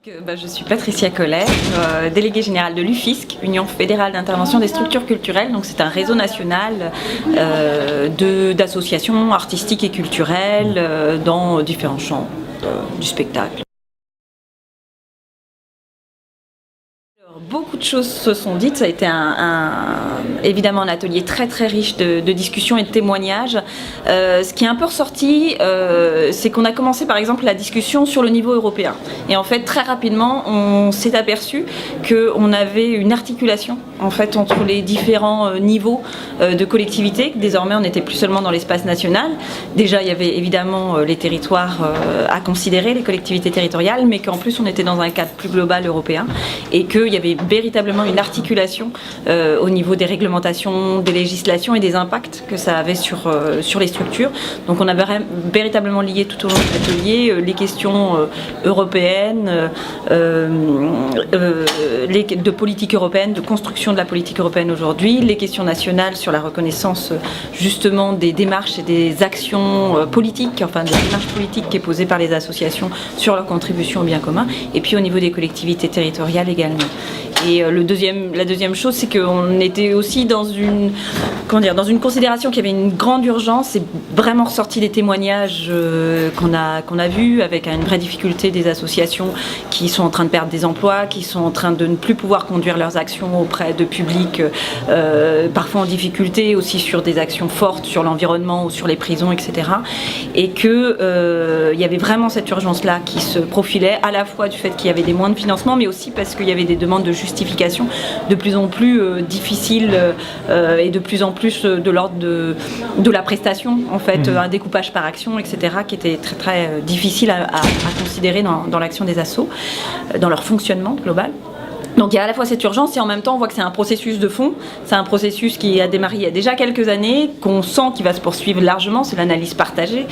Je suis Patricia Collet, déléguée générale de l'UFISC, Union fédérale d'intervention des structures culturelles. Donc c'est un réseau national d'associations artistiques et culturelles dans différents champs du spectacle. Beaucoup de choses se sont dites, ça a été évidemment un atelier très riche de discussions et de témoignages. Ce qui est un peu ressorti, c'est qu'on a commencé par exemple la discussion sur le niveau européen. Et en fait très rapidement on s'est aperçu qu'on avait une articulation en fait entre les différents niveaux de collectivités. Désormais on n'était plus seulement dans l'espace national. Déjà il y avait évidemment les territoires à considérer, les collectivités territoriales, mais qu'en plus on était dans un cadre plus global européen et qu'il y avait véritablement une articulation au niveau des réglementations, des législations et des impacts que ça avait sur les structures. Donc on a véritablement lié tout au long de l'atelier les questions européennes, de politique européenne, de construction de la politique européenne aujourd'hui, les questions nationales sur la reconnaissance justement des démarches et des actions politiques, enfin des démarches politiques qui est posées par les associations sur leur contribution au bien commun, et puis au niveau des collectivités territoriales également. Et la deuxième chose, c'est qu'on était aussi dans une considération qu'il y avait une grande urgence. C'est vraiment ressorti des témoignages qu'on a vus, avec une vraie difficulté des associations qui sont en train de perdre des emplois, qui sont en train de ne plus pouvoir conduire leurs actions auprès de publics parfois en difficulté, aussi sur des actions fortes sur l'environnement ou sur les prisons, etc. Et qu'il y avait vraiment cette urgence-là qui se profilait, à la fois du fait qu'il y avait des moins de financement, mais aussi parce qu'il y avait des demandes de justification de plus en plus difficiles et de plus en plus de l'ordre de la prestation, en fait, un découpage par action, etc., qui était très difficile à considérer dans l'action des assos, dans leur fonctionnement global. Donc il y a à la fois cette urgence et en même temps on voit que c'est un processus de fond, c'est un processus qui a démarré il y a déjà quelques années, qu'on sent qu'il va se poursuivre largement, c'est l'analyse partagée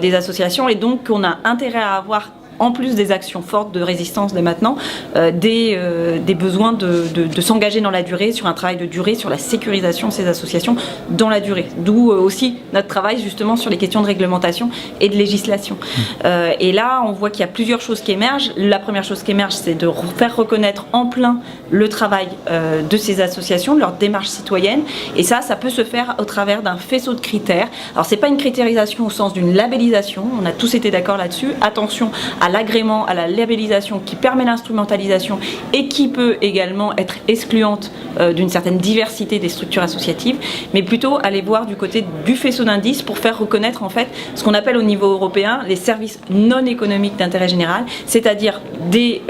des associations, et donc on a intérêt à avoir, en plus des actions fortes de résistance dès maintenant, des besoins de s'engager dans la durée, sur un travail de durée, sur la sécurisation de ces associations dans la durée. D'où aussi notre travail justement sur les questions de réglementation et de législation. Et là, on voit qu'il y a plusieurs choses qui émergent. La première chose qui émerge, c'est de faire reconnaître en plein le travail de ces associations, de leur démarche citoyenne. Et ça peut se faire au travers d'un faisceau de critères. Alors, c'est pas une critérisation au sens d'une labellisation. On a tous été d'accord là-dessus. Attention à l'agrément, à la labellisation qui permet l'instrumentalisation et qui peut également être excluante d'une certaine diversité des structures associatives, mais plutôt aller voir du côté du faisceau d'indices pour faire reconnaître en fait ce qu'on appelle au niveau européen les services non économiques d'intérêt général, c'est-à-dire des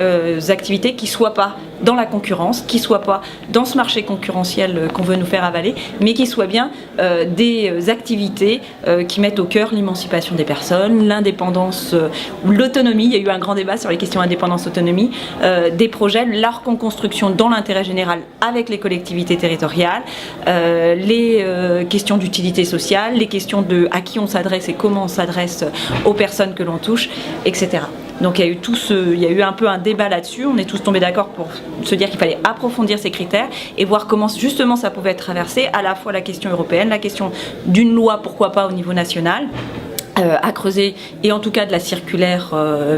activités qui ne soient pas dans la concurrence, qui ne soient pas dans ce marché concurrentiel qu'on veut nous faire avaler, mais qui soient bien des activités qui mettent au cœur l'émancipation des personnes, l'indépendance, l'autonomie. Il y a eu un grand débat sur les questions indépendance-autonomie, des projets, leur construction dans l'intérêt général avec les collectivités territoriales, les questions d'utilité sociale, les questions de à qui on s'adresse et comment on s'adresse aux personnes que l'on touche, etc. Donc il y a eu un peu un débat là-dessus, on est tous tombés d'accord pour se dire qu'il fallait approfondir ces critères et voir comment justement ça pouvait être traversé, à la fois la question européenne, la question d'une loi, pourquoi pas au niveau national, à creuser, et en tout cas de la circulaire,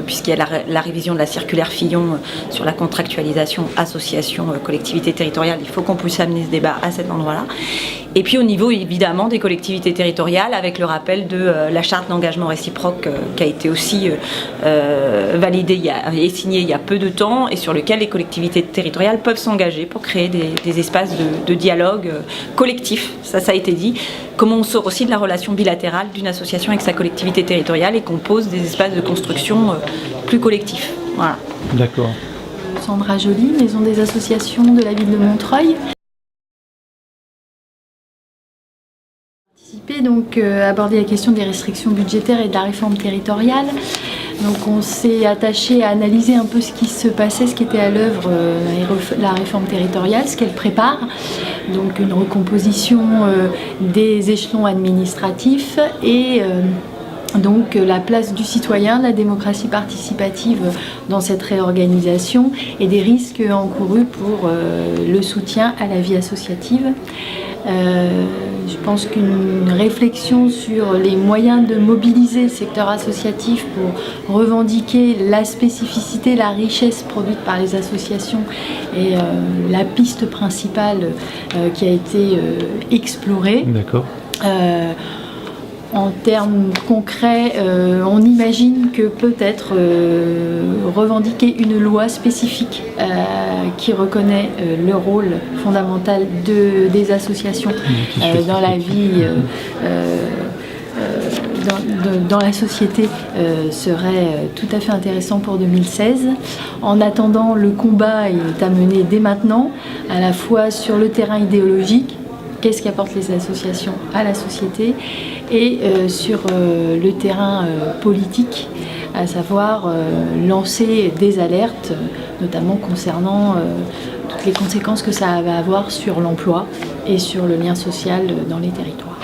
puisqu'il y a la révision de la circulaire Fillon sur la contractualisation association collectivité territoriale. Il faut qu'on puisse amener ce débat à cet endroit-là. Et puis au niveau évidemment des collectivités territoriales, avec le rappel de la charte d'engagement réciproque qui a été aussi validée et signée il y a peu de temps, et sur lequel les collectivités territoriales peuvent s'engager pour créer des espaces de dialogue collectif. Ça a été dit. Comment on sort aussi de la relation bilatérale d'une association avec sa collectivité territoriale et qu'on pose des espaces de construction plus collectifs. Voilà. D'accord. Sandra Joly, Maison des associations de la ville de Montreuil. Donc aborder la question des restrictions budgétaires et de la réforme territoriale. Donc on s'est attaché à analyser un peu ce qui se passait, ce qui était à l'œuvre, la réforme territoriale, ce qu'elle prépare. Donc une recomposition des échelons administratifs et donc la place du citoyen, la démocratie participative dans cette réorganisation et des risques encourus pour le soutien à la vie associative. pense qu'une réflexion sur les moyens de mobiliser le secteur associatif pour revendiquer la spécificité, la richesse produite par les associations est la piste principale qui a été explorée. D'accord. En termes concrets, on imagine que peut-être revendiquer une loi spécifique qui reconnaît le rôle fondamental des associations dans la vie, dans la société serait tout à fait intéressant pour 2016. En attendant, le combat est à mener dès maintenant, à la fois sur le terrain idéologique, qu'est-ce qu'apportent les associations à la société, et sur le terrain politique, à savoir lancer des alertes, notamment concernant toutes les conséquences que ça va avoir sur l'emploi et sur le lien social dans les territoires.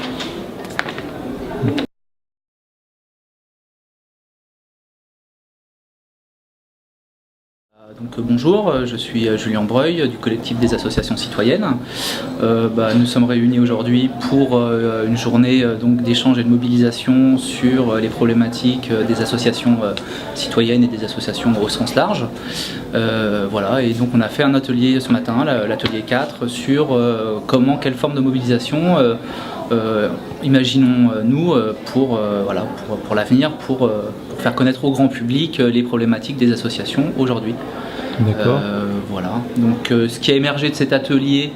Donc, bonjour, je suis Julien Breuil du collectif des associations citoyennes. Nous sommes réunis aujourd'hui pour une journée d'échange et de mobilisation sur les problématiques des associations citoyennes et des associations au sens large. Et donc on a fait un atelier ce matin, l'atelier 4, sur quelle forme de mobilisation imaginons-nous pour l'avenir, pour faire connaître au grand public les problématiques des associations aujourd'hui. D'accord. Donc ce qui a émergé de cet atelier,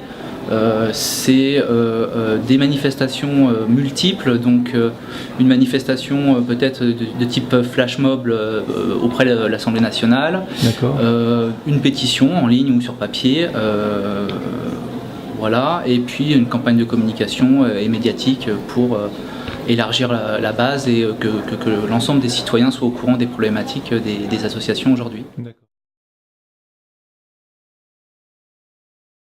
c'est des manifestations multiples, donc une manifestation peut-être de type flash mob auprès de l'Assemblée nationale, une pétition en ligne ou sur papier, et puis une campagne de communication et médiatique pour élargir la base et que l'ensemble des citoyens soient au courant des problématiques des associations aujourd'hui. D'accord.